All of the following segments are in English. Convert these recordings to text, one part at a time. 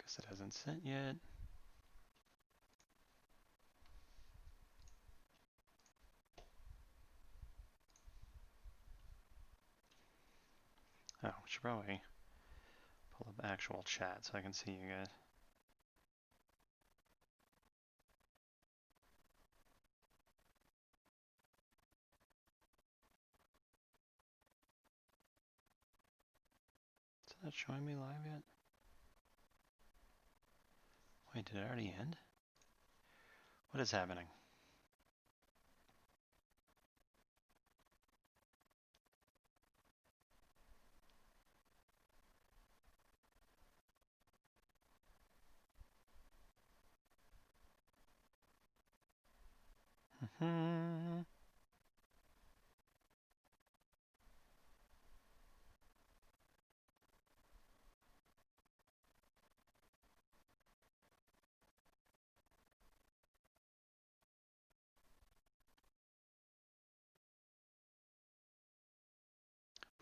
Guess it hasn't sent yet. Oh, we should probably pull up actual chat so I can see you guys. Is that showing me live yet? Wait, did it already end? What is happening?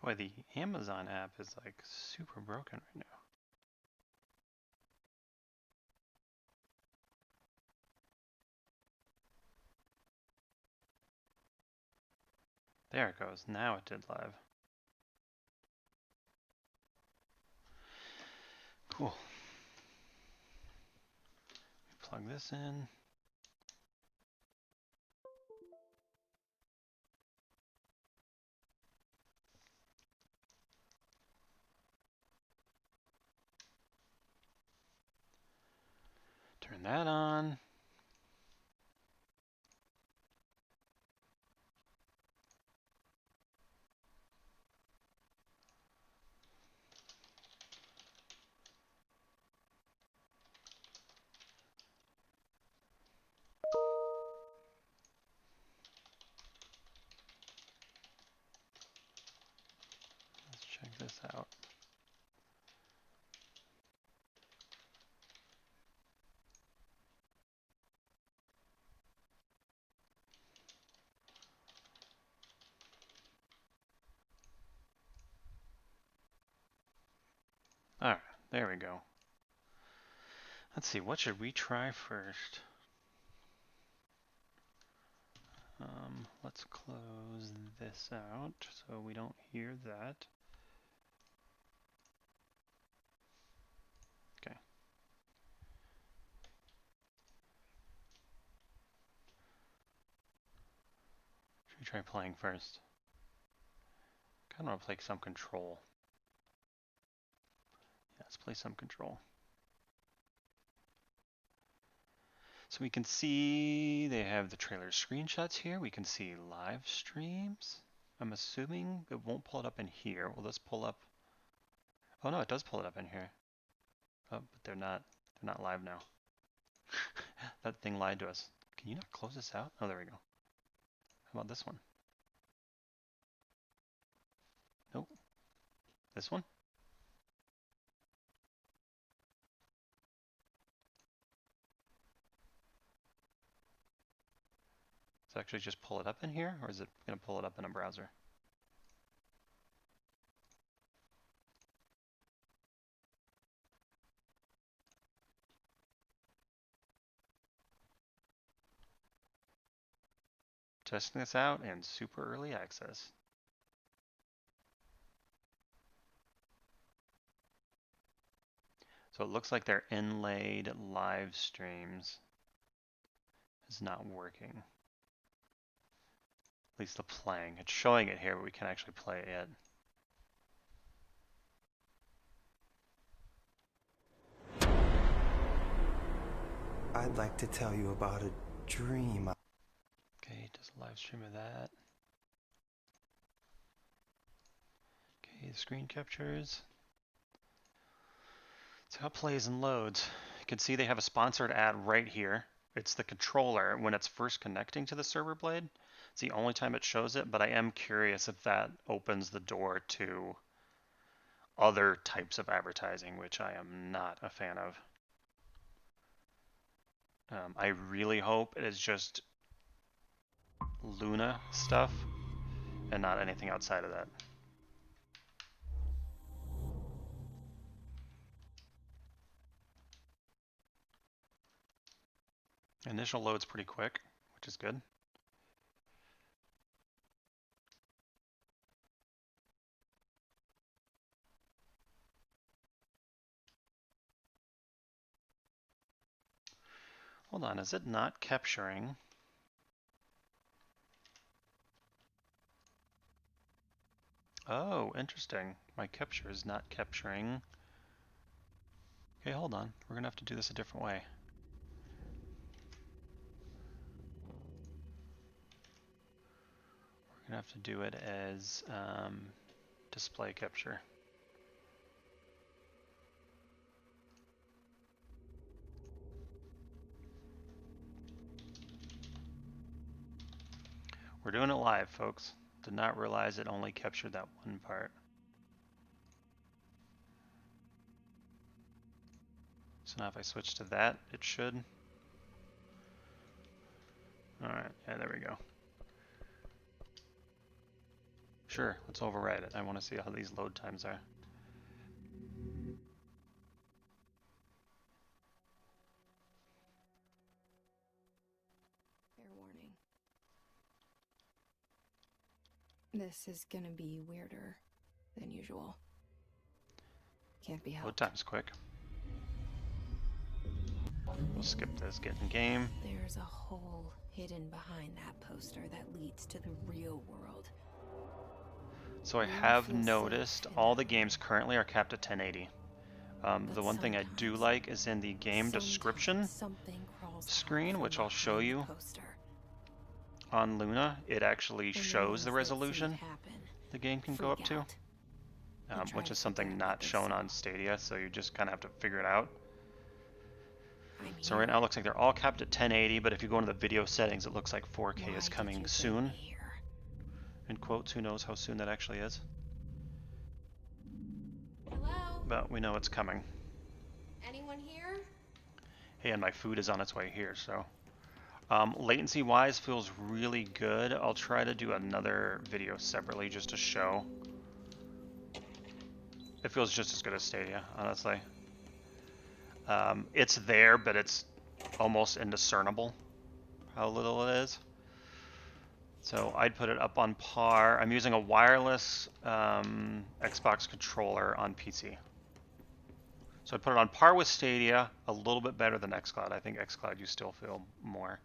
Boy, the Amazon app is like super broken right now. There it goes. Now it did live. Cool. Plug this in. Turn that on. Let's check this out. All right, there we go. Let's see, what should we try first? Let's close this out so we don't hear that. Okay. Should we try playing first? Kind of want to play some control. Yeah, let's play some control. So we can see they have the trailer screenshots here. We can see live streams. I'm assuming it won't pull it up in here. Will this pull up? Oh no, it does pull it up in here. Oh, but they're not live now. That thing lied to us. Can you not close this out? Oh, there we go. How about this one? Nope. This one? Does it actually just pull it up in here, or is it going to pull it up in a browser? Testing this out in super early access. So it looks like their inlaid live streams is not working. At least the playing. It's showing it here, but we can't actually play it. I'd like to tell you about a dream. Okay, does a live stream of that. Okay, the screen captures. So how it plays and loads. You can see they have a sponsored ad right here. It's the controller when it's first connecting to the server blade. It's the only time it shows it, but I am curious if that opens the door to other types of advertising, which I am not a fan of. I really hope it is just Luna stuff and not anything outside of that. Initial load's pretty quick, which is good. Hold on, is it not capturing? Oh, interesting. My capture is not capturing. Okay, hold on. We're gonna have to do this a different way. We're gonna have to do it as display capture. We're doing it live, folks. Did not realize it only captured that one part. So now if I switch to that, it should. Alright, yeah, there we go. Sure, let's override it. I want to see how these load times are. Fair warning. This is gonna be weirder than usual. Can't be Load helped. time's quick. We'll skip this, get in game. There's a hole hidden behind that poster that leads to the real world. So I You have feel noticed safe in all that the way. games currently are capped at 1080. But The one thing I do sometimes like is in the game description something crawls out screen, from which I'll show behind the you poster. on Luna, it actually And shows the ones that see it resolution happen the game can go freak up to, out and try which to is figure something out what not they shown saw. on Stadia, so you just kind of have to figure it out. I'm So right here. now it looks like they're all capped at 1080, but if you go into the video settings, it looks like 4K Why is did coming you bring soon. me here? In quotes, who knows how soon that actually is. Hello? But we know it's coming. Anyone here? Hey, and my food is on its way here, so. Latency wise feels really good. I'll try to do another video separately just to show. It feels just as good as Stadia, honestly. It's there, but it's almost indiscernible how little it is. So I'd put it up on par. I'm using a wireless Xbox controller on PC. So I'd put it on par with Stadia, a little bit better than xCloud. I think xCloud you still feel more.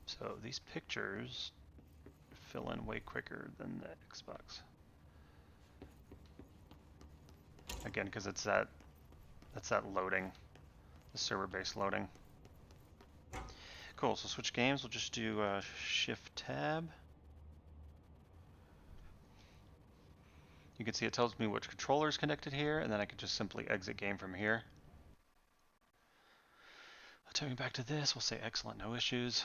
So these pictures fill in way quicker than the Xbox. Again, because that's that loading, the server-based loading. Cool, so switch games, we'll just do Shift Tab. You can see it tells me which controller is connected here, and then I can just simply exit game from here. Take me back to this, we'll say excellent, no issues.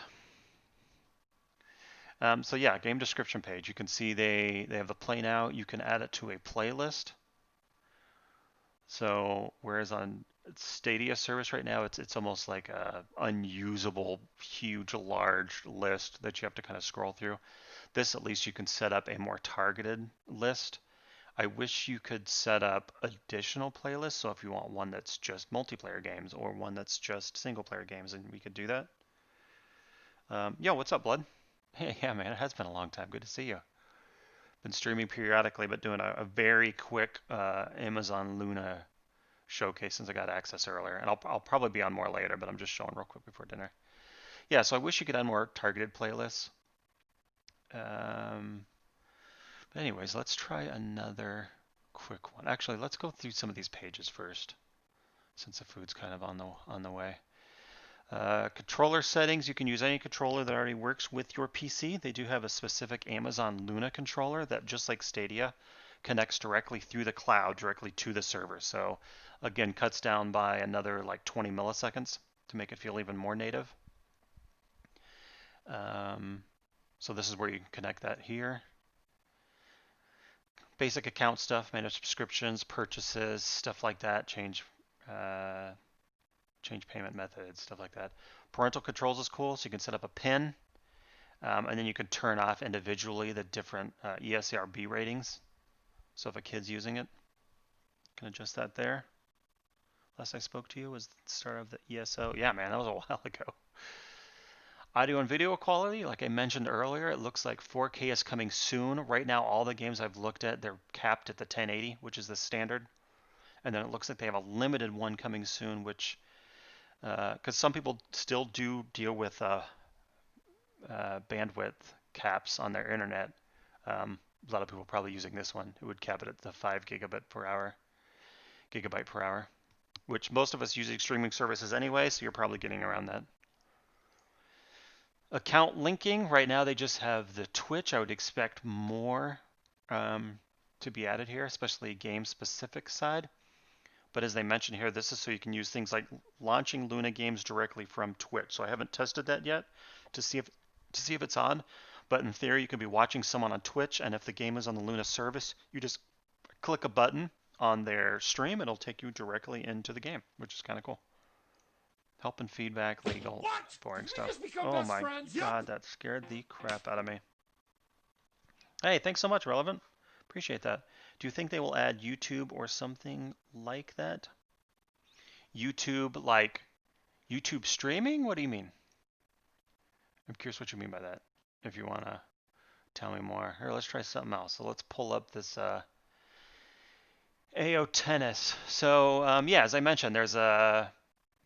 So yeah, game description page. You can see they have the play now. You can add it to a playlist. So whereas on Stadia service right now, it's almost like a unusable, huge, large list that you have to kind of scroll through. This at least you can set up a more targeted list. I wish you could set up additional playlists. So if you want one that's just multiplayer games or one that's just single player games, and we could do that. Yo, what's up, Blood? Hey, yeah, man, it has been a long time. Good to see you. Been streaming periodically, but doing a very quick Amazon Luna showcase since I got access earlier. And I'll probably be on more later, but I'm just showing real quick before dinner. Yeah, so I wish you could add more targeted playlists. But anyways, let's try another quick one. Actually, let's go through some of these pages first, since the food's kind of on the way. Controller settings, you can use any controller that already works with your PC. They do have a specific Amazon Luna controller that, just like Stadia, connects directly through the cloud, directly to the server. So again, cuts down by another like 20 milliseconds to make it feel even more native. So this is where you can connect that here. Basic account stuff, manage subscriptions, purchases, stuff like that, change payment methods, stuff like that. Parental controls is cool, so you can set up a PIN, and then you can turn off individually the different ESRB ratings. So if a kid's using it, you can adjust that there. Last I spoke to you was the start of the ESO. Yeah, man, that was a while ago. Audio and video quality, like I mentioned earlier, it looks like 4K is coming soon. Right now, all the games I've looked at, they're capped at the 1080, which is the standard. And then it looks like they have a limited one coming soon, which, because some people still do deal with bandwidth caps on their internet. A lot of people probably using this one. It would cap it at the 5 gigabyte per hour, which most of us using streaming services anyway, so you're probably getting around that. Account linking, right now they just have the Twitch. I would expect more to be added here, especially game specific side. But as they mentioned here, this is so you can use things like launching Luna games directly from Twitch. So I haven't tested that yet to see if it's on. But in theory, you could be watching someone on Twitch, and if the game is on the Luna service, you just click a button on their stream, it'll take you directly into the game, which is kind of cool. Help and feedback, legal, What? boring Did we stuff. just become Oh best my friends? god, that scared the crap out of me. Hey, thanks so much, Relevant. Appreciate that. Do you think they will add YouTube or something like that? YouTube, like YouTube streaming? What do you mean? I'm curious what you mean by that. If you want to tell me more. Here, let's try something else. So let's pull up this AO Tennis. So yeah, as I mentioned, there's a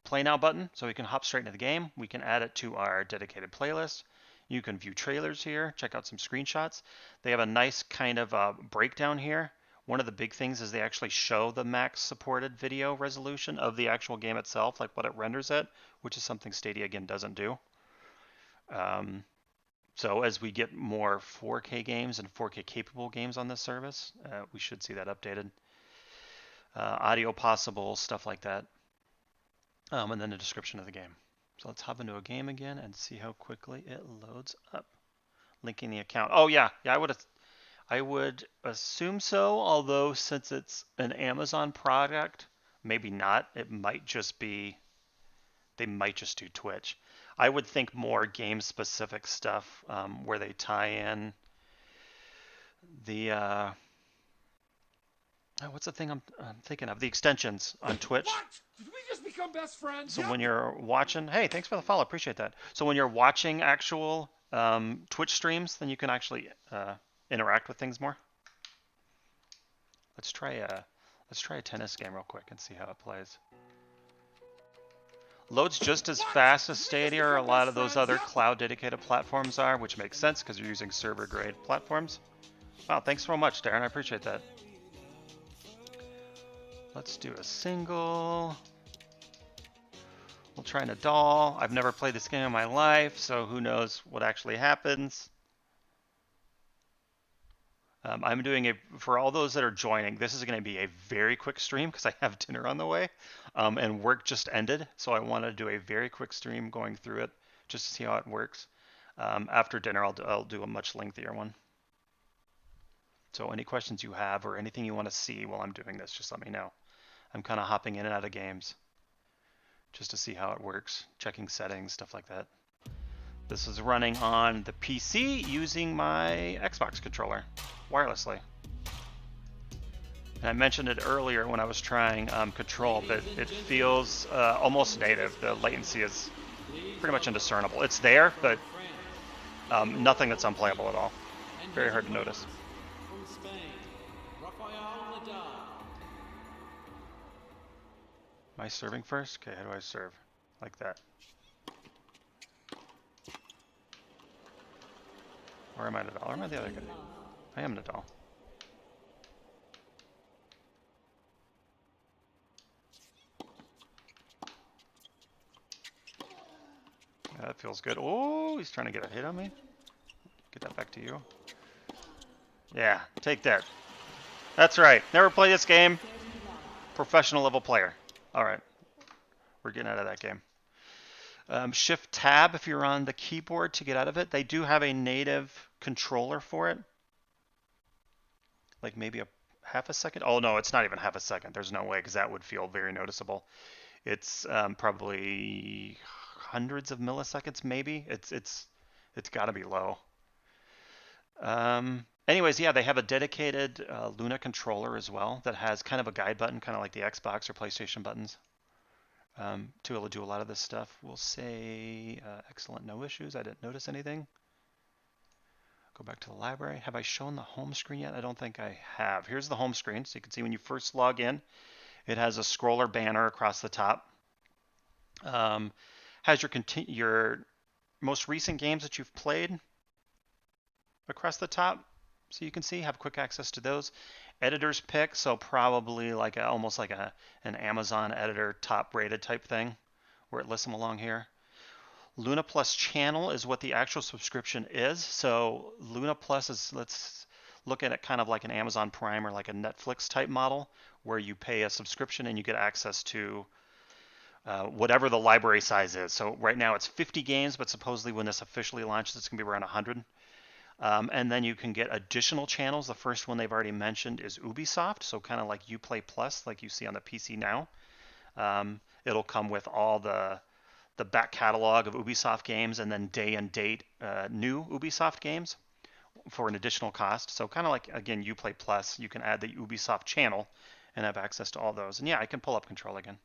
play now button, so we can hop straight into the game. We can add it to our dedicated playlist. You can view trailers here, check out some screenshots. They have a nice kind of breakdown here. One of the big things is they actually show the max supported video resolution of the actual game itself, like what it renders at, which is something Stadia again doesn't do. So as we get more 4K games and 4K capable games on this service, we should see that updated. Audio possible, stuff like that. And then the description of the game. So let's hop into a game again and see how quickly it loads up. Linking the account. Oh yeah, I would assume so. Although since it's an Amazon product, maybe not. It might just be. They might just do Twitch. I would think more game-specific stuff where they tie in the what's the thing I'm thinking of? The extensions on Twitch. What? Did we just become best friends? So when you're watching, hey, thanks for the follow, appreciate that. So when you're watching actual Twitch streams, then you can actually interact with things more. Let's try a tennis game real quick and see how it plays. Loads just as fast as Stadia or a lot of those other cloud dedicated platforms are, which makes sense because you're using server grade platforms. Wow, thanks so much, Darren. I appreciate that. Let's do a single. We'll try Nadal. I've never played this game in my life, so who knows what actually happens. I'm doing for all those that are joining, this is going to be a very quick stream because I have dinner on the way, and work just ended, so I want to do a very quick stream going through it just to see how it works. After dinner, I'll do a much lengthier one. So any questions you have or anything you want to see while I'm doing this, just let me know. I'm kind of hopping in and out of games just to see how it works, checking settings, stuff like that. This is running on the PC using my Xbox controller wirelessly. And I mentioned it earlier when I was trying Control, but it feels almost native. The latency is pretty much indiscernible. It's there, but nothing that's unplayable at all. Very hard to notice. Am I serving first? Okay, how do I serve? Like that. Or am I Nadal? Or am I the other guy? I am Nadal. Yeah, that feels good. Oh, he's trying to get a hit on me. Get that back to you. Yeah, take that. That's right. Never play this game. Professional level player. All right. We're getting out of that game. Shift tab if you're on the keyboard to get out of it. They do have a native controller for it. Like maybe a half a second. Oh no, it's not even half a second. There's no way because that would feel very noticeable. It's probably hundreds of milliseconds maybe. It's got to be low. Anyways, yeah, they have a dedicated Luna controller as well that has kind of a guide button, kind of like the Xbox or PlayStation buttons. to be able to do a lot of this stuff. We'll say excellent, no issues. I didn't notice anything. Go back to the library. Have I shown the home screen yet? I don't think I have. Here's the home screen. So you can see when you first log in, it has a scroller banner across the top. Has your most recent games that you've played across the top. So you can see, have quick access to those. Editor's pick, so probably like almost like an Amazon editor top rated type thing where it lists them along here. Luna Plus channel is what the actual subscription is. So Luna Plus is, let's look at it kind of like an Amazon Prime or like a Netflix type model where you pay a subscription and you get access to whatever the library size is. So right now it's 50 games, but supposedly when this officially launches, it's going to be around 100. And then you can get additional channels. The first one they've already mentioned is Ubisoft, so kind of like Uplay Plus, like you see on the PC now. It'll come with all the back catalog of Ubisoft games and then day and date new Ubisoft games for an additional cost. So kind of like, again, Uplay Plus, you can add the Ubisoft channel and have access to all those. And yeah, I can pull up Control again.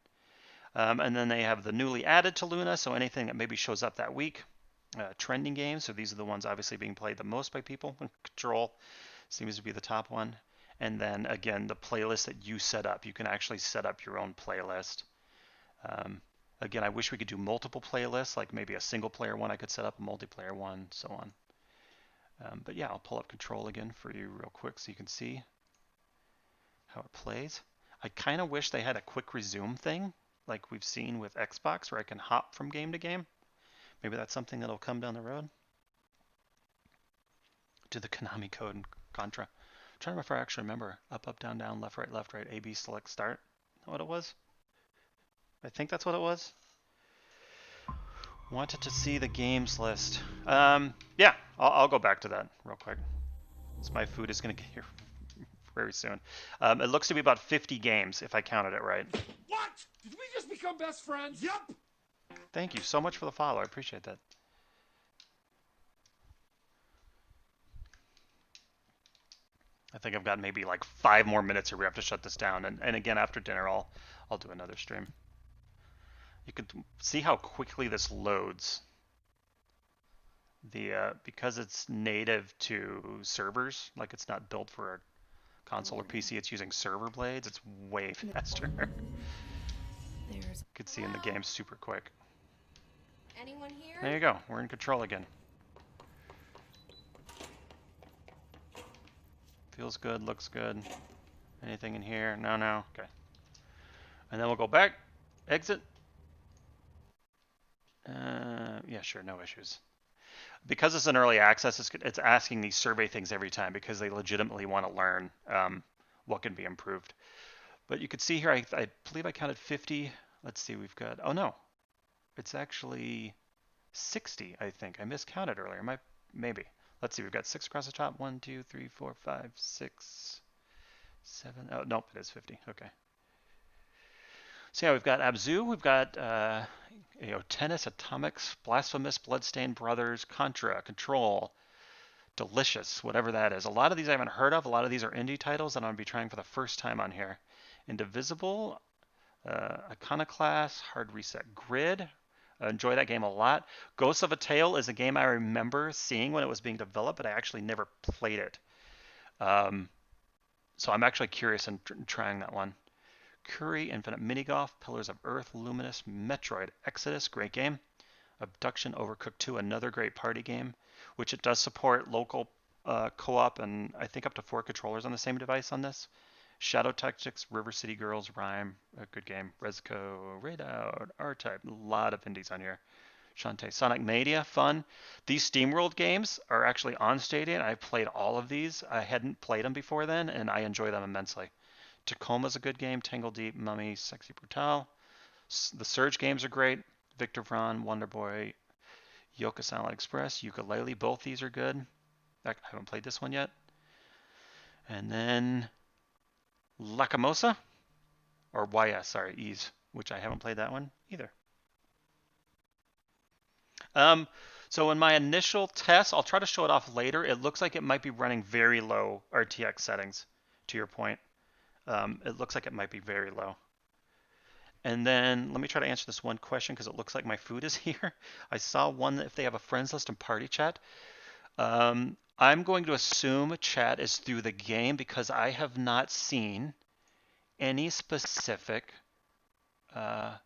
And then they have the newly added to Luna, so anything that maybe shows up that week. Trending games, so these are the ones obviously being played the most by people. Control seems to be the top one. And then again, the playlist that you set up. You can actually set up your own playlist. Again, I wish we could do multiple playlists, like maybe a single player one I could set up, a multiplayer one, so on. But yeah, I'll pull up Control again for you real quick so you can see how it plays. I kind of wish they had a quick resume thing like we've seen with Xbox where I can hop from game to game. Maybe that's something that'll come down the road. To the Konami code in Contra. I'm trying to remember if I actually remember. Up, up, down, down, left, right, A, B, select, start. Is that what it was? I think that's what it was. Wanted to see the games list. Yeah, I'll go back to that real quick. So my food is going to get here very soon. It looks to be about 50 games if I counted it right. What? Did we just become best friends? Yup. Thank you so much for the follow. I appreciate that. I think I've got maybe like 5 more minutes here. We have to shut this down, and again after dinner I'll do another stream. You can see how quickly this loads. Because it's native to servers, like it's not built for a console or PC. It's using server blades. It's way faster. You can see in the game super quick. Anyone here? There you go. We're in Control again. Feels good, looks good. Anything in here? No, no. Okay. And then we'll go back, exit. Yeah, sure, no issues. Because it's an early access, it's asking these survey things every time because they legitimately want to learn what can be improved. But you can see here, I believe I counted 50. Let's see, we've got, oh no, it's actually 60, I think. I miscounted earlier, maybe. Let's see, we've got 6 across the top. 1, 2, 3, 4, 5, 6, 7. Oh, nope, it is 50. Okay. So yeah, we've got Abzu, we've got Tennis, Atomics, Blasphemous, Bloodstained Brothers, Contra, Control, Delicious, whatever that is. A lot of these I haven't heard of. A lot of these are indie titles that I'm going to be trying for the first time on here. Indivisible, Iconoclast, Hard Reset Grid. Enjoy that game a lot. Ghosts of a Tale is a game I remember seeing when it was being developed, but I actually never played it. So I'm actually curious in trying that one. Curie, Infinite Minigolf, Pillars of Earth, Luminous, Metroid, Exodus, great game. Abduction, Overcooked 2, another great party game, which it does support local co-op and I think up to 4 controllers on the same device on this. Shadow Tactics, River City Girls, Rhyme, a good game. Resco, Raid-Out, R-Type, a lot of indies on here. Shantae, Sonic Mania, fun. These SteamWorld games are actually on Stadia, and I've played all of these. I hadn't played them before then, and I enjoy them immensely. Tacoma's a good game. Tangle Deep, Mummy, Sexy Brutale. The Surge games are great. Victor Vron, Wonder Boy, Yoka Silent Express, Ukulele. Both these are good. I haven't played this one yet. And then Lacamosa, or YS, sorry, Ease, which I haven't played that one either. So in my initial test, I'll try to show it off later. It looks like it might be running very low RTX settings, to your point. It looks like it might be very low. And then let me try to answer this one question because it looks like my food is here. I saw one that if they have a friends list and party chat. I'm going to assume chat is through the game because I have not seen any specific uh,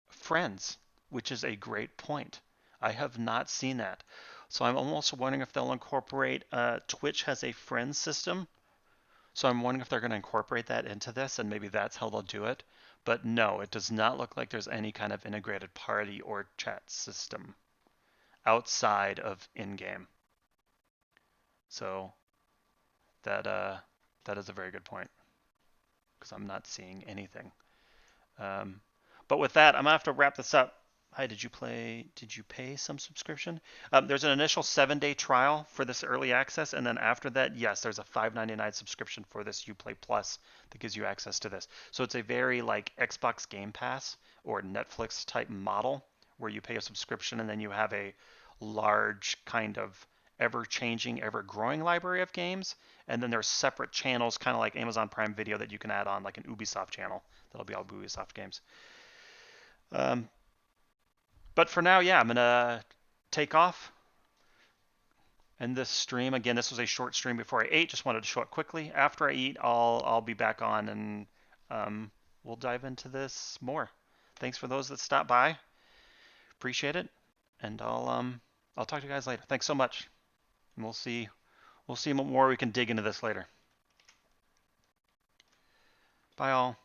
friends, which is a great point. I have not seen that. So I'm almost wondering if they'll incorporate, Twitch has a friends system. So I'm wondering if they're going to incorporate that into this and maybe that's how they'll do it. But no, it does not look like there's any kind of integrated party or chat system outside of in-game. So that that is a very good point because I'm not seeing anything. Um, but with that, I'm gonna have to wrap this up. Hi, did you play? Did you pay some subscription? There's an initial 7-day trial for this early access, and then after that, yes, there's a $5.99 subscription for this UPlay Plus that gives you access to this. So it's a very like Xbox Game Pass or Netflix type model where you pay a subscription and then you have a large kind of ever-changing, ever-growing library of games, and then there's separate channels, kind of like Amazon Prime Video, that you can add on, like an Ubisoft channel. That'll be all Ubisoft games. Um, but for now, yeah, I'm gonna take off. And this stream, again, this was a short stream before I ate. Just wanted to show it quickly. After I eat, I'll be back on and we'll dive into this more. Thanks for those that stopped by. Appreciate it. And I'll talk to you guys later. Thanks so much. And we'll see what more we can dig into this later. Bye all.